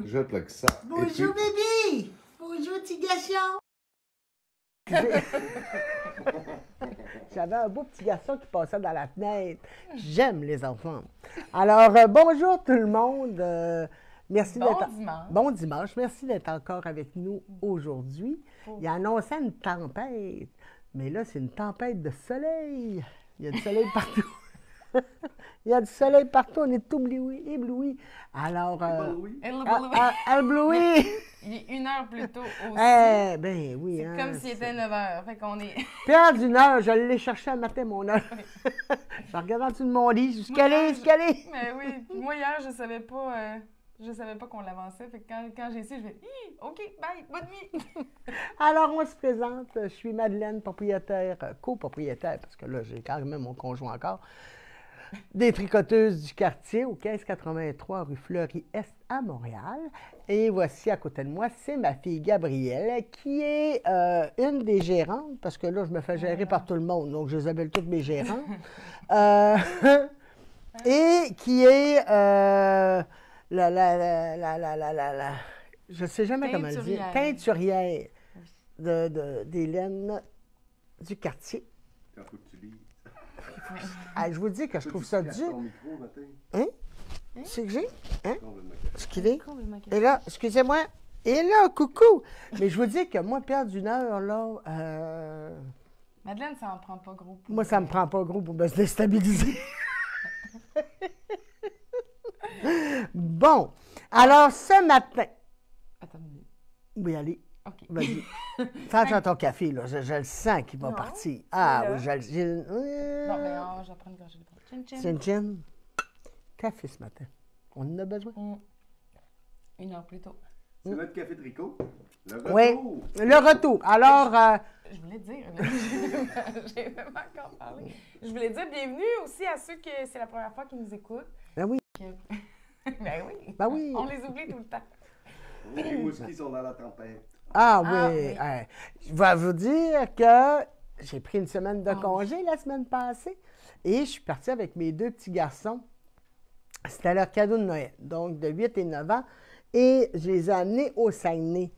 Je plug ça. Bonjour bébé! Bonjour petit garçon! J'avais un beau petit garçon qui passait dans la fenêtre. J'aime les enfants. Alors, bonjour tout le monde. Merci Bon d'être... dimanche. Bon dimanche. Merci d'être encore avec nous aujourd'hui. Il a annoncé une tempête, mais là, c'est une tempête de soleil. Il y a du soleil partout. Il y a du soleil partout. On est éblouis. Alors, éblouis. Il est 1 heure plus tôt aussi. Ben oui. C'est comme s'il était 9 heures. Fait qu'on est. Pierre d'une heure, je l'ai cherché un matin, mon heure. Je regarde en dessous de mon lit, jusqu'à aller. Mais oui, moi hier, je savais pas qu'on l'avançait. Fait que quand j'ai su, je fais OK, bye, bonne nuit. Alors, on se présente. Je suis Madeleine, propriétaire, copropriétaire, parce que là, j'ai quand même mon conjoint encore, des tricoteuses du quartier au 1583 rue Fleury-Est à Montréal. Et voici à côté de moi, c'est ma fille Gabrielle, qui est une des gérantes, parce que là, je me fais gérer par tout le monde, donc je les appelle toutes mes gérantes. Et qui est je ne sais jamais comment le dire, teinturière d'Hélène du quartier. Quand faut que tu lis. Je vous dis que je trouve ça dur. Ton micro, matin. Hein? C'est que j'ai? Hein? Complètement Ce qu'il est? Complètement Et là, excusez-moi. Et là, coucou! Mais je vous dis que moi, perdre une heure, là, Madeleine, ça en prend pas gros. Pour moi, ça me prend pas gros pour me déstabiliser. Bon. Alors, ce matin... Attends une minute. Oui, allez. OK. Vas-y. Fais ton café, là. Je le sens qu'il va Non. partir. Voilà. Oui, Bon, mais je vais prendre une gorgée de bois. Chin, chin. Chin-chin. Café ce matin. On en a besoin. 1 heure plus tôt. C'est notre café tricot. Le retour. Oui. Le retour. Alors, Je voulais dire, j'ai même encore parlé. Je voulais dire bienvenue aussi à ceux que c'est la première fois qu'ils nous écoutent. ben oui. Ben oui. Ben oui. On les oublie tout le temps. Les moustiques sont dans la tempête. Ah Ah, oui. oui. Je vais vous dire que j'ai pris une semaine de congé la semaine passée et je suis partie avec mes 2 petits garçons. C'était leur cadeau de Noël, donc de 8 et 9 ans. Et je les ai amenés au Saguenay.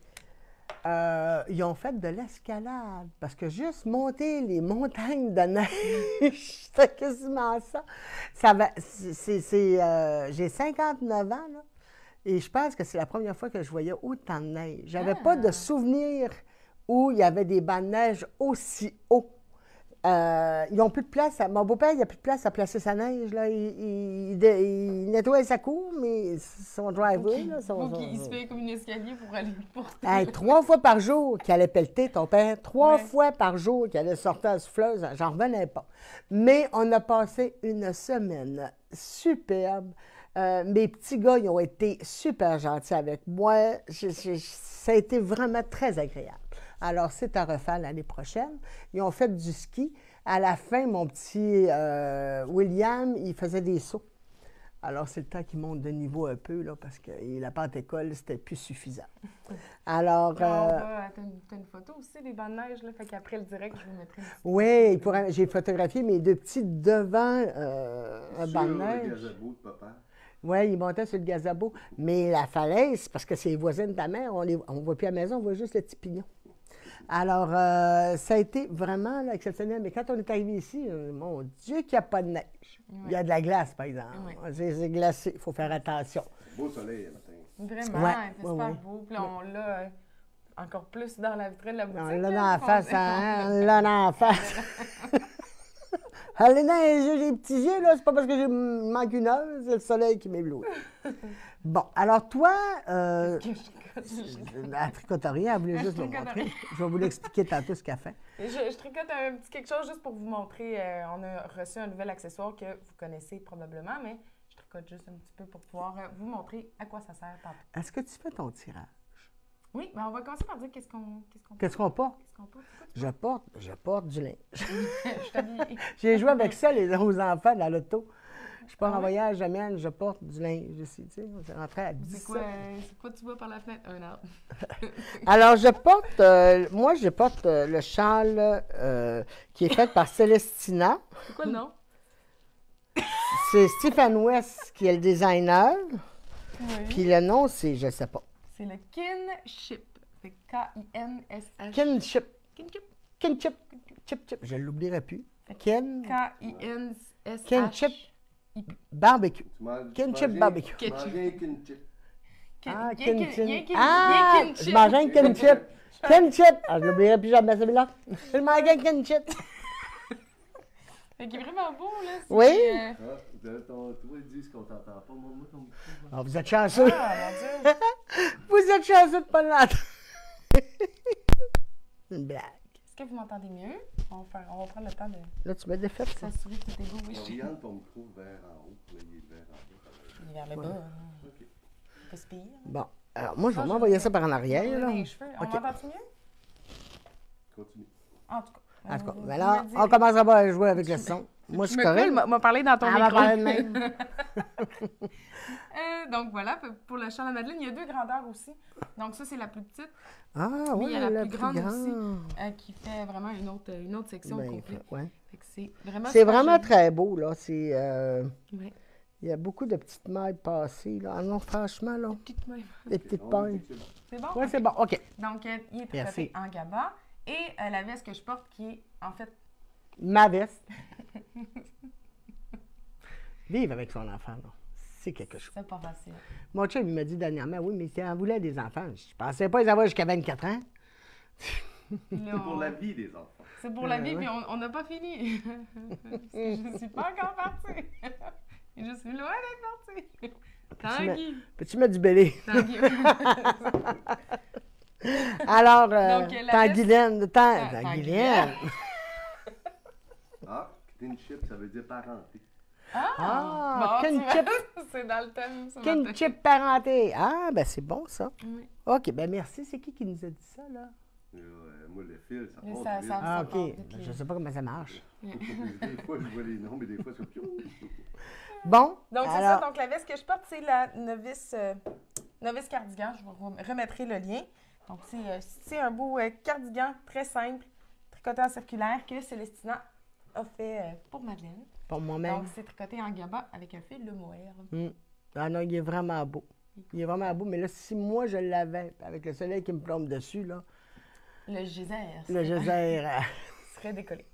Ils ont fait de l'escalade parce que juste monter les montagnes de neige, c'était quasiment ça. J'ai 59 ans, là, et je pense que c'est la première fois que je voyais autant de neige. J'avais pas de souvenir où il y avait des bancs de neige aussi hauts. Ils n'ont plus de place. Mon beau-père, il n'a plus de place à placer sa neige. Là. Il nettoie sa cour, mais son driveway... Là, Il se fait comme un escalier pour aller le porter. Hey, 3 fois par jour qu'il allait pelleter, ton père. 3 Ouais. fois par jour qu'il allait sortir à la souffleuse. J'en revenais pas. Mais on a passé une semaine superbe. Mes petits gars, ils ont été super gentils avec moi. Ça a été vraiment très agréable. Alors, c'est à refaire l'année prochaine. Ils ont fait du ski. À la fin, mon petit William, il faisait des sauts. Alors, c'est le temps qu'il monte de niveau un peu, là, parce que la pente école, c'était plus suffisant. Alors, T'as une photo aussi des bancs de neige, là. Fait qu'après le direct, je vous mettrai une petite. oui, j'ai photographié mes 2 petits devant un banc de Sur le neige. gazebo de papa. Oui, ils montaient sur le gazebo. Mais la falaise, parce que c'est les voisins de ta mère, on ne voit plus à la maison, on voit juste le petit pignon. Alors, ça a été vraiment là, exceptionnel. Mais quand on est arrivé ici, mon Dieu qu'il n'y a pas de neige. Il y a de la glace, par exemple. Ouais. C'est glacé, il faut faire attention. Beau soleil le matin. Vraiment, Ouais, il fait ouais, super ouais. beau. Puis là, on l'a encore plus dans la vitrine de la boutique. On l'a là, dans la qu'on- face, hein? On l'a dans la face. Allez, non, j'ai des petits yeux, là, c'est pas parce que j'ai manque une heure, c'est le soleil qui m'éblouit. Bon, alors toi, Que je- la tricoterie, elle voulait juste Je le tricote montrer. rien. Je vais vous l'expliquer tantôt ce qu'elle fait. Je tricote un petit quelque chose juste pour vous montrer. On a reçu un nouvel accessoire que vous connaissez probablement, mais je tricote juste un petit peu pour pouvoir vous montrer à quoi ça sert tantôt. Est-ce que tu fais ton tirage? Oui, ben on va commencer par dire qu'est-ce qu'on Qu'est-ce qu'on porte? Qu'est-ce qu'on porte? Je porte du linge. Je suis habillée. J'ai joué avec ça aux enfants dans l'auto. Je pars Ah en ouais? voyage, j'amène, je porte du linge ici. Tu sais, on s'est rentré à 10. C'est quoi tu vois par la fenêtre? Un arbre. Alors, je porte, je porte le châle qui est fait par Célestina. C'est quoi le nom? C'est Stephen West qui est le designer. Oui. Puis le nom, c'est, je sais pas. C'est le kinship. C'est K-I-N-S-H. Kinship. Kinship. Kinship. Chip, chip. Je l'oublierai plus. Ken. K-I-N-S-H. Kinship. Barbecue. Tu Kinship manges barbecue. Tu manges un kinship. Ah, Kinship. Ah, je mangeais un kinship. Kinship. Ah, je l'oublierai plus jamais celui-là. Je mangeais un kinship. Fait qu'il est vraiment beau, là. c'est Oui. Ah, toi, ils disent qu'on t'entend pas. Moi, ton micro. Ah, vous êtes chanceux. Ah, mon Dieu. Vous êtes chanceux de pas l'entendre. Une blague. Est-ce que vous m'entendez mieux? On va prendre le temps de Là, tu m'as défait ça. s'assurer que tout est beau. Oui, je suis Oriente ton micro vers en haut. Là, il est vers en bas. vers le bas. OK. Pas se pire. Bon. Alors, moi, je vais m'envoyer ça par en arrière, là. Les cheveux. On OK. m'entend-tu mieux? Continue. En tout cas. En tout cas, vous mais là, me direz. on commencera pas à jouer avec le son. Moi, Je c'est me correct. coule, m'a parlé dans ton Ah, m'a micro. parlé de même. Donc voilà, pour le chant de la Madeleine, il y a 2 grandeurs aussi. Donc ça, c'est la plus petite, Ah, mais oui, il y a la la plus plus grande grande. aussi, qui fait vraiment une autre section Ben, complète. ouais. Fait que c'est vraiment C'est super vraiment joli. très beau, là. C'est, Ouais. il y a beaucoup de petites mailles passées, là. Ah non, franchement, là. Petite main. Des petites On pailles. dit que c'est bon. C'est bon? Oui, c'est bon. OK. Donc, il est Merci. tricoté en gaba. Et la veste que je porte, qui est en fait... Ma veste. Vivre avec son enfant, là. C'est quelque chose. C'est pas facile. Mon chum, il m'a dit dernièrement, oui, mais si elle voulait des enfants, je pensais pas les avoir jusqu'à 24 ans. Là, C'est pour la vie des enfants. C'est pour la vie, ouais. puis on n'a pas fini. Parce que je ne suis pas encore partie. Je suis loin d'être partie. Tanguy. Peux-tu mettre du belé? Tanguy. Alors, Donc, la Tanguylène, Tanguylène. Tanguylène. Ah, kinship, ça veut dire parenté. Ah, Bon, tu kinship, vois, c'est dans le thème. ce matin. kinship parenté. Ah, ben c'est bon, ça. Oui. OK, ben merci. C'est qui nous a dit ça, là? Moi, le fil, ça Mais part ça- vite. ça- Ah, part OK. vite, Ben, les- je sais pas comment ça marche. Des fois, je vois les noms, mais des fois, c'est piou. Bon, Donc, c'est alors, ça. Donc, la veste que je porte, c'est la novice cardigan. Je vous remettrai le lien. Donc, c'est un beau cardigan très simple, tricoté en circulaire que Célestina a fait pour Madeleine. pour moi-même. Donc, c'est tricoté en gaba avec un fil de mohair. Ah non, il est vraiment beau. Il est vraiment beau, mais là, si moi je l'avais, avec le soleil qui me plombe dessus, là, Le geyser le geyser, serait décollé.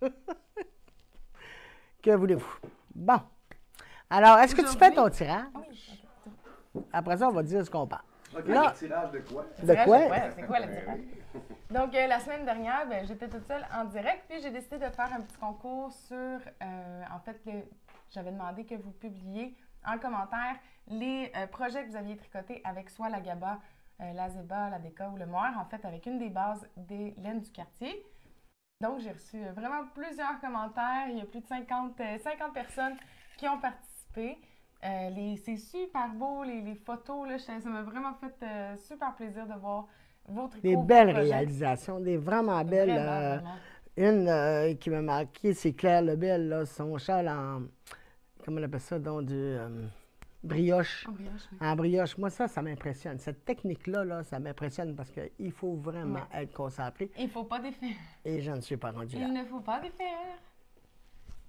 que voulez-vous? Bon. Alors, est-ce que tu fais ton tirage? Ah oui, ok. Après ça, on va dire ce qu'on parle. OK, Là- le tirage de quoi? De quoi? C'est quoi le tirage? Donc, la semaine dernière, ben, j'étais toute seule en direct, puis j'ai décidé de faire un petit concours sur, en fait, j'avais demandé que vous publiez en commentaire les projets que vous aviez tricotés avec soit la gaba, la zéba, la déca ou le mohair, en fait, avec une des bases des laines du quartier. Donc, j'ai reçu vraiment plusieurs commentaires. Il y a plus de 50 personnes qui ont participé. C'est super beau, les photos, là, ça m'a vraiment fait super plaisir de voir vos tricots. Des vos belles projets. réalisations, des vraiment belles. Vraiment, vraiment. Une qui m'a marqué, c'est Claire Lebel, là, son châle en. Comment on appelle ça? Donc, du brioche. En brioche, oui. En brioche. Moi, ça m'impressionne. Cette technique-là, là, ça m'impressionne parce qu'il faut vraiment Ouais. être concentré. Il ne faut pas défaire. Et je ne suis pas rendu là. Il ne faut pas défaire.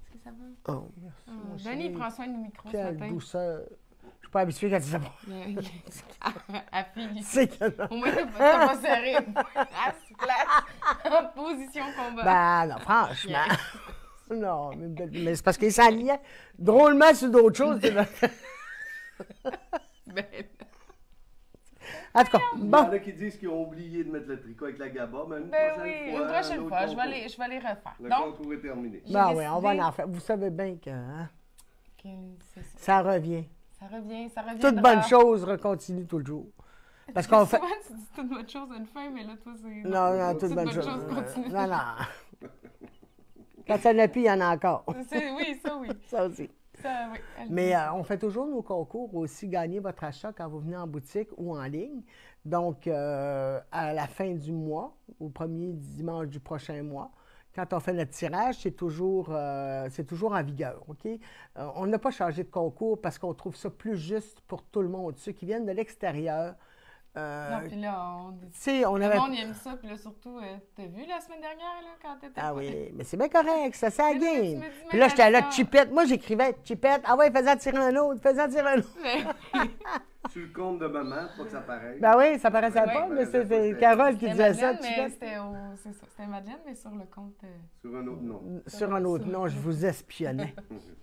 Est-ce que ça va? Oh, merci. Ah, mon Denis chéri. prend soin du micro ce Quelle matin. douceur. Je suis pas habitué quand tu sais pas. À fille. C'est que non. Au moins, t'as pas serré. À se place. En position combat. Ben non, franchement. Non, mais c'est parce qu'il s'alignait drôlement sur d'autres choses. Ben, En tout cas, Il y bon. en a qui disent qu'ils ont oublié de mettre le tricot avec la gaba, mais une ben prochaine oui, fois. une prochaine un autre fois, je concours. vais les refaire. Le Donc, concours est terminé. j'ai Ben oui, on va décidé en faire. Vous savez bien que hein, c'est ça. ça revient. Ça revient. Toute bonne chose recontinue toujours. Parce qu'on fait. Souvent, tu dis toute bonne chose à une fin, mais là, toi, c'est... Non, non, toute Toute bonne bonne chose. chose continue. Non, non. Quand ça n'a plus, il y en a encore. Oui, ça, oui. Ça aussi. Ça, oui. Mais on fait toujours nos concours aussi, gagner votre achat quand vous venez en boutique ou en ligne. Donc, à la fin du mois, au premier dimanche du prochain mois, quand on fait notre tirage, c'est toujours en vigueur, OK? On n'a pas changé de concours parce qu'on trouve ça plus juste pour tout le monde. Ceux qui viennent de l'extérieur, Non, puis là, tu sais, on le avait... monde il aime ça, puis là, surtout, t'as vu la semaine dernière, là, quand t'étais... Ah oui, mais c'est bien correct, ça c'est la Mais là, tu game. me dis Puis là, même j'étais là, ça. chipette. Moi, j'écrivais chipette. Ah ouais, faisant tirer un autre, faisant tirer un autre. Sur le compte de maman, pas que ça paraisse. Ben oui, ça paraissait Ouais, pas, ouais, mais ouais, c'est ouais, Carole qui C'était disait ça. Madeleine, mais c'est ça. C'était Madeleine, mais sur le compte. Sur un autre nom. Sur un autre nom, je vous espionnais.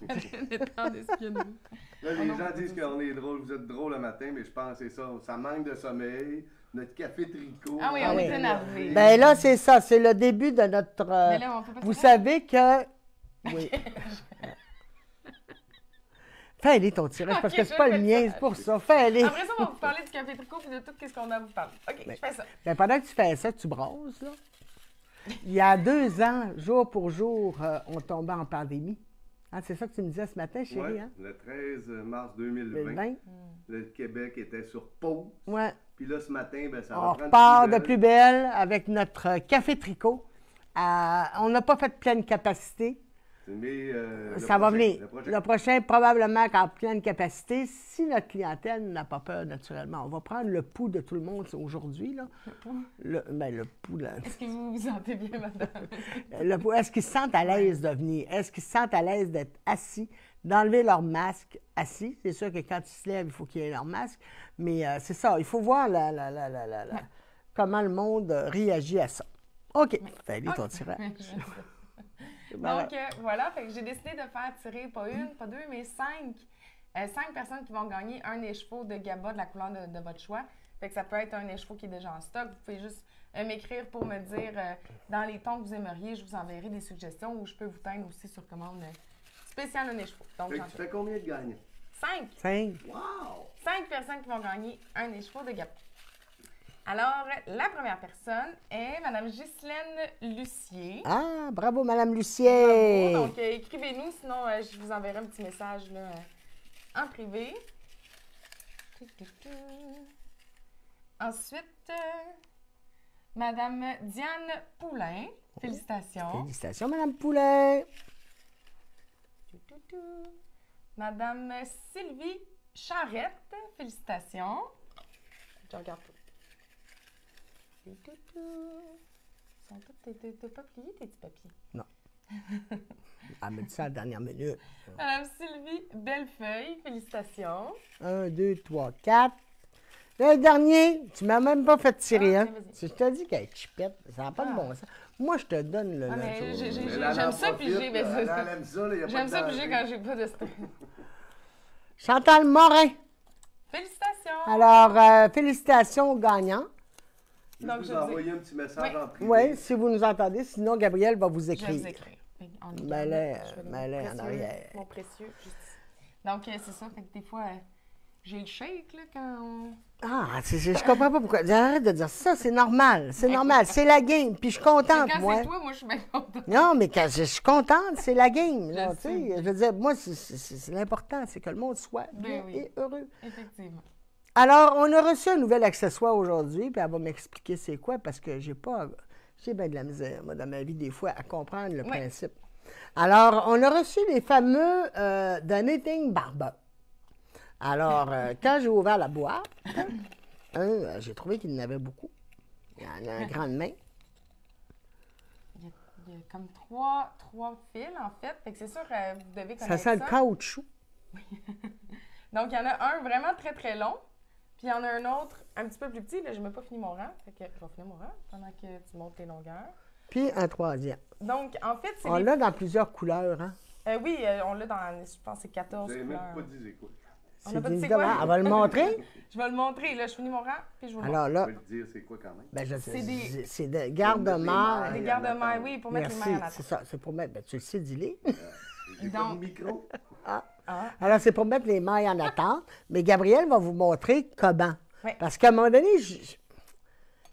Madeleine était en espionnerie. Là, les gens disent qu'on est drôle, vous êtes drôle le matin, mais je pense que c'est ça. Ça manque de sommeil. Notre café tricot. Ah oui, Ah on oui. est énervés. Ben là, c'est ça, c'est le début de notre... Mais là, on peut pas vous tirer? savez que... Oui. Fais-les ton tirage, parce Ok, que c'est pas je le fais mien, ça. c'est pour ça. Fais-les. Après ça, on va vous parler du café tricot et de tout ce qu'on a à vous parler. OK, je fais ça. Ben, pendant que tu fais ça, tu brasses, là. Il y a 2 ans, jour pour jour, on tombait en pandémie. Hein, c'est ça que tu me disais ce matin, chérie, Ouais, hein? le 13 mars 2020, 2020? le Québec était sur pause. Ouais. Puis là, ce matin, ben, ça On reprend repart de belle. plus belle avec notre café tricot. On n'a pas fait pleine capacité. Mais, le Ça va prochain, venir. le prochain. Le prochain, probablement qu'en pleine capacité, si notre clientèle n'a pas peur, naturellement. On va prendre le pouls de tout le monde aujourd'hui, là. Le pouls, là. Est-ce que vous vous sentez bien, madame? Est-ce qu'ils se sentent à l'aise de venir? Est-ce qu'ils se sentent à l'aise d'être assis, d'enlever leur masque assis? C'est sûr que quand ils se lèvent, il faut qu'ils aient leur masque. Mais c'est ça, il faut voir comment le monde réagit à ça. OK. Fais-lui ton tirage. Donc, voilà, fait que j'ai décidé de faire tirer pas une, pas deux, mais 5 personnes qui vont gagner un écheveau de GABA de la couleur de votre choix. Fait que ça peut être un écheveau qui est déjà en stock. Vous pouvez juste m'écrire pour me dire dans les tons que vous aimeriez. Je vous enverrai des suggestions ou je peux vous teindre aussi sur commande spéciale un écheveau. Donc, Fait que tu fais combien de gagnants? 5. 5. Wow! 5 personnes qui vont gagner un écheveau de GABA. Alors, la première personne est Mme Ghislaine Lucier. Ah, bravo, Madame Lucier. Bravo. Donc, écrivez-nous, sinon je vous enverrai un petit message là, en privé. Ensuite, Madame Diane Poulain. Félicitations. Félicitations, Madame Poulet. Madame Sylvie Charrette. Félicitations. Je regarde tout. T'as pas plié tes petits papiers? Non. Elle me dit ça à la dernière minute. Madame Sylvie Bellefeuille, félicitations. 1, 2, 3, 4. Le dernier, tu m'as même pas fait tirer, hein? vas-y. Je te dis qu'elle est chipette, ça n'a pas de bon sens. Moi, je te donne le Ah, mais chose. Mais là, elle j'aime en ça profite, piger, mais elle aime ça, là, y a pas j'aime de ça piger danger. quand j'ai pas de stress. Chantal Morin. Félicitations! Alors, félicitations aux gagnants. Je Donc, vous je envoyer un petit message Oui. en privé. Oui, si vous nous entendez, sinon Gabriel va vous Je vais écrire. vous écrire. Fait que, en Mets-le, je vais mets-le en précieux- arrière. Mon précieux, juste ici. Donc, c'est ça. Fait que des fois, j'ai le shake là, quand on... Ah, je comprends pas pourquoi. Arrête de dire ça, c'est normal. C'est normal. C'est la game. Puis je suis contente, Quand moi. c'est toi, moi, je suis bien contente. Non, mais quand je suis contente, c'est la game. Là, Je tu sais. sais. Je veux dire, moi, c'est l'important, c'est que le monde soit bien Ben oui. et heureux. Effectivement. Alors, on a reçu un nouvel accessoire aujourd'hui, puis elle va m'expliquer c'est quoi, parce que j'ai bien de la misère, moi, dans ma vie, des fois, à comprendre le Oui. principe. Alors, on a reçu les fameux The Knitting Barber. Alors, quand j'ai ouvert la boîte, j'ai trouvé qu'il y en avait beaucoup. Il y en a une grande main. Il y a comme trois fils, en fait. Fait que c'est sûr, vous devez Ça connaître sent le caoutchouc. Donc, il y en a un vraiment très, très long. Puis, il y en a un autre un petit peu plus petit. Là, je n'ai même pas fini mon rang. Fait que je vais finir mon rang pendant que tu montes tes longueurs. Puis un troisième. Donc, en fait, c'est On l'a dans plusieurs couleurs, hein? oui, on l'a dans, je pense, c'est 14 Vous n'avez même couleurs. pas dit c'est quoi. On C'est a pas dit c'est évidemment. quoi? Elle va le montrer. Je vais le montrer. Là, je finis mon rang, puis je vous le montre. Alors Je là, peux le dire c'est quoi quand même. ben, je sais, C'est des- c'est des garde-mailles. Des garde-mailles, oui, pour mettre Merci, les mains en c'est attente. ça. C'est pour mettre, ben, tu le sais, dis-le. J'ai pas Donc- de micro. Ah. Alors, c'est pour mettre les mailles en attente. Mais Gabriel va vous montrer comment. Oui. Parce qu'à un moment donné,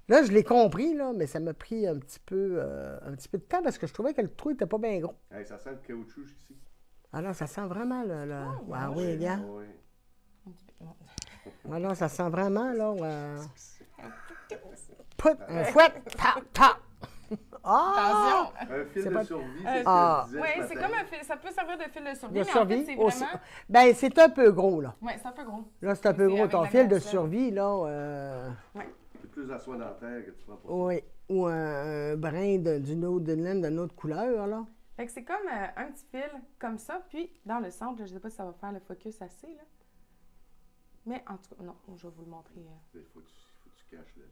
là, je l'ai compris, là, mais ça m'a pris un petit peu de temps parce que je trouvais que le trou n'était pas bien gros. Hey, ça sent le caoutchouc ici. Alors, ça sent vraiment le... Ah oui, gars. Oui. Un petit peu. Bon. Alors, ça sent vraiment, là... Put, un fouet, ta. Ah! Attention! Un fil C'est de pas- survie, Ah. c'est ce que je disais Oui, ce c'est matin. comme un fil. Ça peut servir de fil de survie, De mais survie en fait, c'est aussi. vraiment... Ben, c'est un peu gros, là. Oui, c'est un peu gros. Là, c'est un peu C'est gros. avec Ton la fil de gonflette. survie, là... C'est plus à soie dentaire que tu prends pour Oui. Ou un brin d'une laine d'une autre couleur, là. Fait que c'est comme un petit fil comme ça, puis dans le centre, là, je sais pas si ça va faire le focus assez, là. Mais en tout cas, non, je vais vous le montrer. Il faut que tu caches le...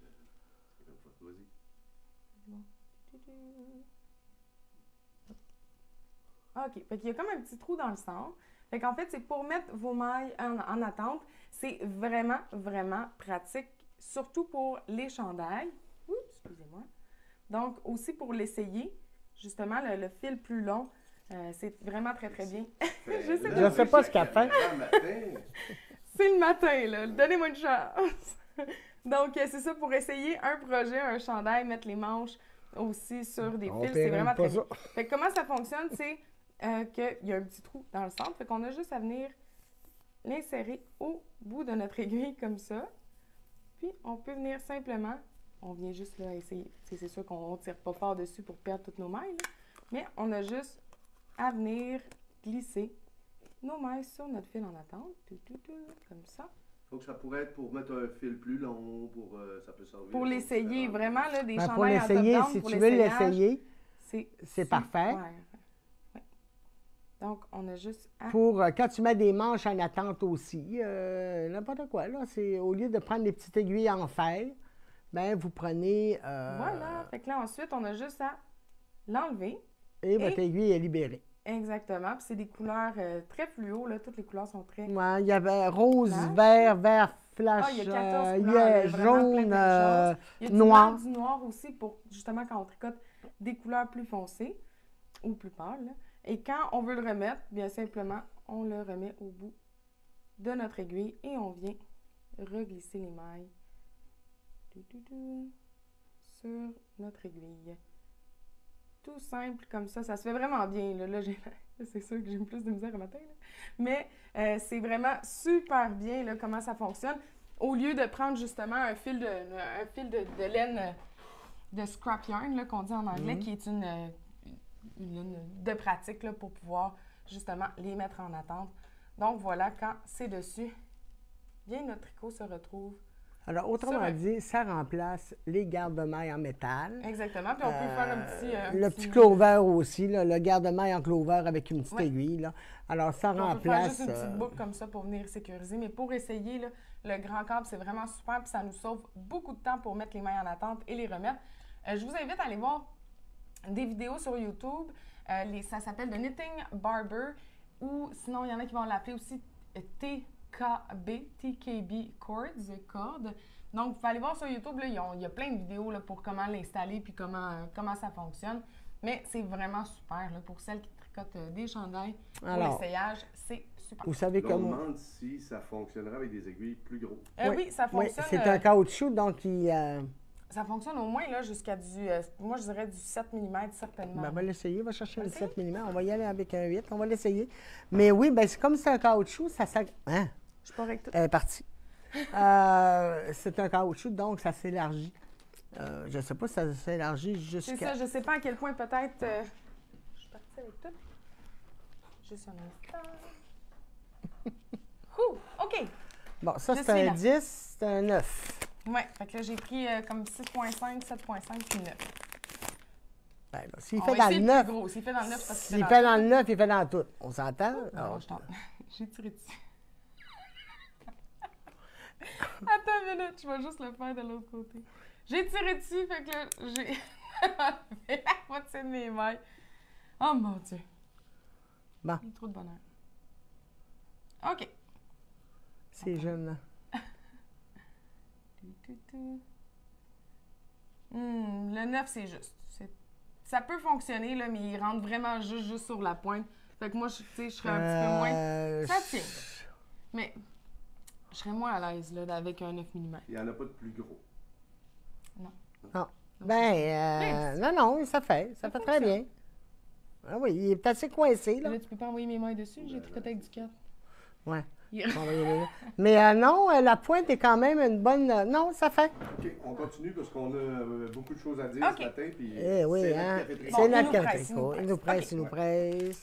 Vas-y. OK. Fait qu'il y a comme un petit trou dans le centre. Fait qu'en fait, c'est pour mettre vos mailles en attente. C'est vraiment, vraiment pratique, surtout pour les chandails. Oups, excusez-moi. Donc, aussi pour l'essayer, justement, le fil plus long, c'est vraiment très, très bien. Je ne sais pas ce qu'elle fait. C'est le matin, là. Donnez-moi une chance. Donc, c'est ça pour essayer un projet, un chandail, mettre les manches aussi sur des fils. C'est vraiment très bien. Fait que comment ça fonctionne, c'est qu'il y a un petit trou dans le centre. Fait qu'on a juste à venir l'insérer au bout de notre aiguille comme ça. Puis, on peut venir simplement, on vient juste là essayer. C'est sûr qu'on ne tire pas fort dessus pour perdre toutes nos mailles, là. Mais on a juste à venir glisser nos mailles sur notre fil en attente. Comme ça. Donc, ça pourrait être pour mettre un fil plus long, ça peut servir. Pour l'essayer, vraiment, là, des pour chandails en l'essayer, top-down, si pour tu veux l'essayage, l'essayer, c'est parfait. Ouais. Donc, on a juste à... Pour quand tu mets des manches en attente aussi, n'importe quoi, là, c'est au lieu de prendre des petites aiguilles en fer, ben vous prenez... Voilà. Fait que là, ensuite, on a juste à l'enlever. Et votre aiguille est libérée. Exactement. Puis c'est des couleurs très fluo, là. Toutes les couleurs sont très... Ouais, il y avait rose, vert flash, il y a 14 couleurs, jaune, il y a noir. Du noir aussi pour, justement, quand on tricote des couleurs plus foncées ou plus pâles, là. Et quand on veut le remettre, bien simplement, on le remet au bout de notre aiguille et on vient reglisser les mailles sur notre aiguille. Tout simple comme ça se fait vraiment bien. Là c'est sûr que j'ai plus de misère le matin. Là. Mais c'est vraiment super bien là, comment ça fonctionne. Au lieu de prendre justement un fil de laine de scrap yarn, là, qu'on dit en anglais, qui est une laine de pratique là, pour pouvoir justement les mettre en attente. Donc voilà, quand c'est dessus, bien notre tricot se retrouve. Alors, autrement dit, ça remplace les garde-mailles en métal. Exactement. Puis on peut faire un petit... le petit clover aussi, là, le garde-maille en clover avec une petite aiguille. Là. Alors, ça remplace... On peut faire juste une petite boucle comme ça pour venir sécuriser. Mais pour essayer, là, le grand câble, c'est vraiment super. Puis ça nous sauve beaucoup de temps pour mettre les mailles en attente et les remettre. Je vous invite à aller voir des vidéos sur YouTube. Ça s'appelle The Knitting Barber. Ou sinon, il y en a qui vont l'appeler aussi TKB cordes. Donc, vous pouvez aller voir sur YouTube, là, il y a plein de vidéos là, pour comment l'installer puis comment ça fonctionne. Mais c'est vraiment super là, pour celles qui tricotent des chandails. Pour l'essayage, c'est super. Vous savez on comment... demande si ça fonctionnerait avec des aiguilles plus grosses. Oui, ça fonctionne. C'est un caoutchouc, donc il... Ça fonctionne au moins là, jusqu'à du, moi je dirais du 7 mm certainement. Ben, on va l'essayer, on va chercher le 7 mm, on va y aller avec un 8, on va l'essayer. Mais oui, ben c'est comme c'est un caoutchouc, ça s'ag... Hein? Je pars avec tout. Elle est partie. C'est un caoutchouc, donc ça s'élargit. Je ne sais pas si ça s'élargit jusqu'à... C'est ça, je ne sais pas à quel point peut-être... Je suis partie avec tout. Juste un instant. OK. Bon, ça c'est un 10, c'est un 9. Oui, fait que là, j'ai pris comme 6.5, 7.5 puis 9. Ben, là, s'il fait dans le 9... S'il fait dans le 9, c'est parce s'il fait dans le 9, il fait dans tout. On s'entend? Non, je tente. J'ai tiré dessus. Attends une minute, je vais juste le faire de l'autre côté. J'ai tiré dessus, fait que là, j'ai fait la moitié de mes mailles. Oh mon Dieu. Bon. Il y a trop de bonheur. OK. C'est jeune, là. Le 9, c'est juste. Ça peut fonctionner, là, mais il rentre vraiment juste sur la pointe. Fait que moi, je serais un petit peu moins... Ça tient. Mais je serais moins à l'aise là, avec un 9 mm. Il n'y en a pas de plus gros. Non. Non. Ben, non, ça fait très bien. Ah oui, il est assez coincé, là. Là, tu peux pas envoyer mes mains dessus, j'ai tricoté avec du 4. Ouais. Mais non, la pointe est quand même une bonne... non, ça fait. OK, on continue parce qu'on a beaucoup de choses à dire ce matin. Puis oui, hein. C'est notre cafétéria. Il nous presse.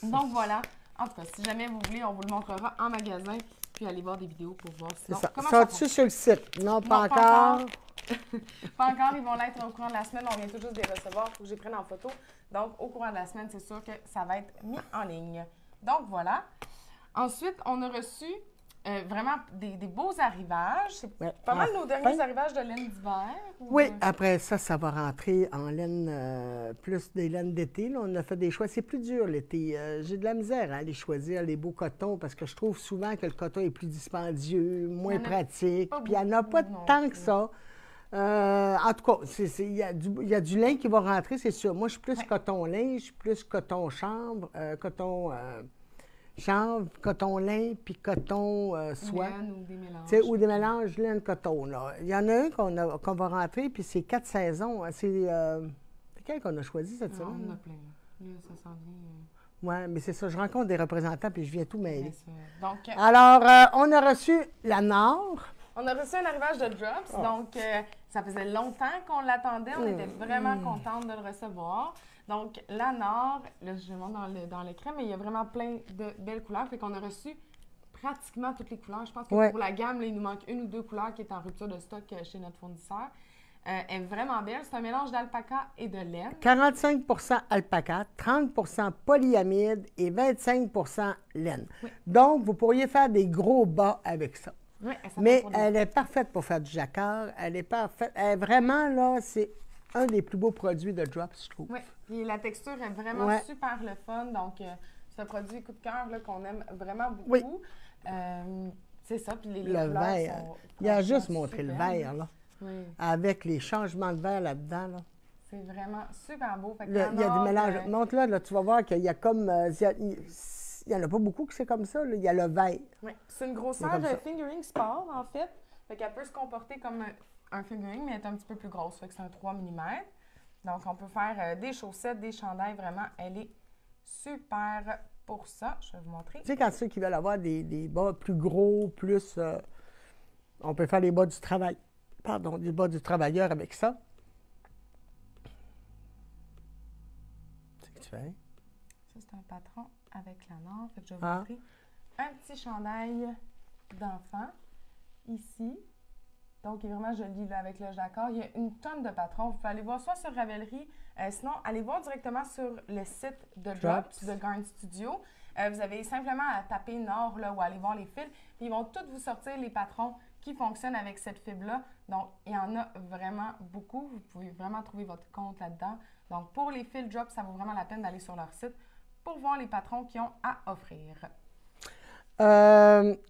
Donc voilà. En tout cas, si jamais vous voulez, on vous le montrera en magasin. Puis allez voir des vidéos pour voir. Sinon, comment ça tu sur le site? Non, pas encore. Pas encore. Ils vont l'être au courant de la semaine. On vient tout juste de les recevoir. Il faut que je les prenne en photo. Donc, au courant de la semaine, c'est sûr que ça va être mis en ligne. Donc, voilà. Ensuite, on a reçu vraiment des beaux arrivages. C'est Ouais. pas mal nos derniers Enfin. arrivages de laine d'hiver. Oui, après ça, ça va rentrer en laine, plus des laines d'été. Là. On a fait des choix. C'est plus dur l'été. J'ai de la misère à aller choisir les beaux cotons parce que je trouve souvent que le coton est plus dispendieux, moins Il y en a pratique. pas Puis il n'y en a pas beaucoup non tant que plus. ça. En tout cas, il y a du lin qui va rentrer, c'est sûr. Moi, je suis plus Ouais. coton-lin, je suis plus coton-chanvre, chanvre, coton-lin, puis coton soie. Laine ou des mélanges. Tu sais, ou des mélanges laine-coton. Là. Il y en a un qu'on va rentrer, puis c'est 4 saisons. C'est lequel qu'on a choisi cette Non, on en semaine? a plein. Là, ça s'en vient. Oui, mais c'est ça. Je rencontre des représentants, puis je viens tout Bien mêler. sûr. Donc, Alors, on a reçu la Nord. on a reçu un arrivage de Drops, Ah. donc ça faisait longtemps qu'on l'attendait. On était vraiment Mm. contente de le recevoir. Donc, la Nord, là, je le montre dans l'écran, mais il y a vraiment plein de belles couleurs. Fait qu'on a reçu pratiquement toutes les couleurs. Je pense que Ouais. pour la gamme, là, il nous manque une ou deux couleurs qui est en rupture de stock chez notre fournisseur. Elle est vraiment belle. C'est un mélange d'alpaca et de laine. 45 alpaca, 30 polyamide et 25 laine. Oui. Donc, vous pourriez faire des gros bas avec ça. Oui, elle s'appelle Mais pour des- elle est parfaite pour faire du jacquard. Elle est parfaite. Elle est vraiment, là, c'est un des plus beaux produits de Drops, je trouve. Oui, puis la texture est vraiment Ouais. super le fun. Donc, c'est un produit coup de cœur là, qu'on aime vraiment beaucoup. Oui. C'est ça, puis les Le couleurs vert. sont Il a franchement juste montré le superbes. vert, là. Oui, Avec les changements de vert là-dedans, là. c'est vraiment super beau. Fait que Il y a la du mélange. Nord, Montre-là, là, tu vas voir qu'il y a comme... il y en a pas beaucoup que c'est comme ça, là. Il y a le vert. oui. C'est une grosseur comme de ça. fingering sport, en fait. Fait qu'elle peut se comporter comme un fingering, mais elle est un petit peu plus grosse. Fait que c'est un 3 mm. Donc, on peut faire des chaussettes, des chandails. Vraiment, elle est super pour ça. Je vais vous montrer. Tu sais, quand ceux qui veulent avoir des bas plus gros, plus... on peut faire les bas du travail. Pardon, des bas du travailleur avec ça. C'est ce que tu fais. Ça, c'est un patron avec la Nord. Fait que je vais vous Ah. montrer un petit chandail d'enfant ici. Donc, il est vraiment joli là, avec le jacquard. Il y a une tonne de patrons. Vous pouvez aller voir soit sur Ravelry, sinon, allez voir directement sur le site de Drops de Garn Studio. Vous avez simplement à taper Nord là, ou aller voir les fils. Puis ils vont tous vous sortir les patrons qui fonctionnent avec cette fibre-là. Donc, il y en a vraiment beaucoup. Vous pouvez vraiment trouver votre compte là-dedans. Donc, pour les fils Drops, ça vaut vraiment la peine d'aller sur leur site pour voir les patrons qu'ils ont à offrir.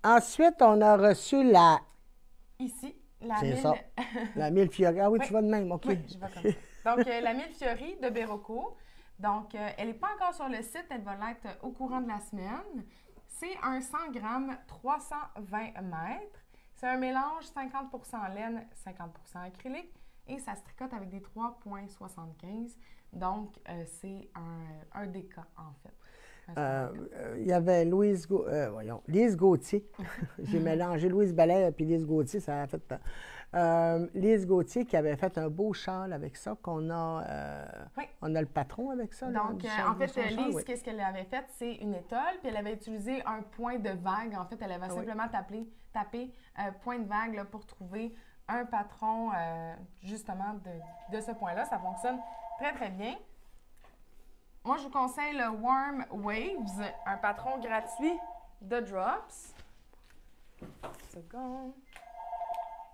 Ensuite, on a reçu la... Ici, la C'est mille... ça. La Millefiori. Ah oui, Oui. tu vas de même, OK. Oui, je vais comme ça. Donc, la Millefiori de Berocco. Donc, elle n'est pas encore sur le site. Elle va l'être au courant de la semaine. C'est un 100 grammes, 320 mètres. C'est un mélange 50 laine, 50 acrylique. Et ça se tricote avec des 3,75. Donc, c'est un DK, en fait. Il y avait Lise Gauthier. J'ai mélangé Louise Belair et Lise Gauthier, ça a fait... Lise Gauthier qui avait fait un beau châle avec ça, qu'on a... Oui. On a le patron avec ça. là, Donc, du en châle, de fait, son châle, Lise, oui. qu'est-ce qu'elle avait fait? C'est une étole, puis elle avait utilisé un point de vague. En fait, elle avait Ah oui. simplement tapé point de vague là, pour trouver un patron, justement, de ce point-là. Ça fonctionne très, très bien. Moi, je vous conseille le Warm Waves, un patron gratuit de Drops. Seconde.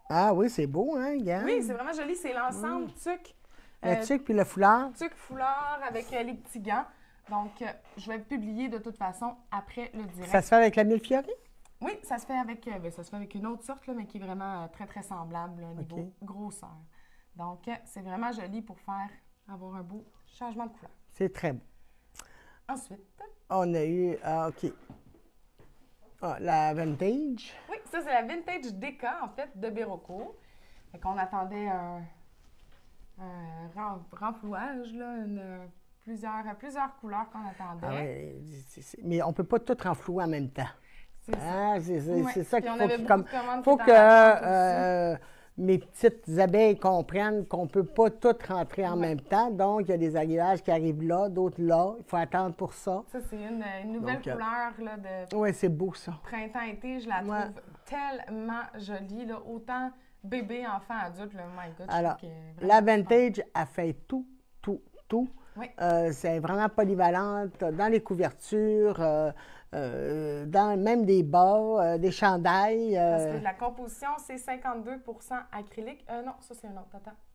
Ah oui, c'est beau, hein, Yann? Oui, c'est vraiment joli. C'est l'ensemble tuc. Le tuc puis le foulard. Tuc foulard avec les petits gants. Donc, je vais publier de toute façon après le direct. Ça se fait avec la Millefiori? Oui, ça se fait avec, ça se fait avec une autre sorte, là, mais qui est vraiment très, très semblable au niveau OK. grosseur. Donc, c'est vraiment joli pour avoir un beau changement de couleur. C'est très beau. Ensuite, On a eu... Ah, OK. Ah, la Vintage. oui, ça, c'est la Vintage DK, en fait, de Berocco. Fait qu'on attendait un renflouage, là, plusieurs couleurs qu'on attendait. Ah oui, mais on ne peut pas tout renflouer en même temps. C'est ça. Ah, c'est Ouais. ça Puis qu'il on faut avait que, beaucoup de commandes faut qui étaient en attente que mes petites abeilles comprennent qu'on ne peut pas toutes rentrer en Ouais. même temps. Donc, il y a des alliages qui arrivent là, d'autres là. Il faut attendre pour ça. Ça, c'est une nouvelle Donc, couleur là, de Oui, c'est beau, ça. printemps-été. Je la Ouais. trouve tellement jolie. Là. Autant bébé, enfant, adulte. Là, my God, je Alors, trouve qu'elle est la vraiment Vintage a fait tout. Oui. C'est vraiment polyvalente dans les couvertures. même des bas, des chandails. Parce que la composition, c'est 52 acrylique. Non, ça, c'est un autre.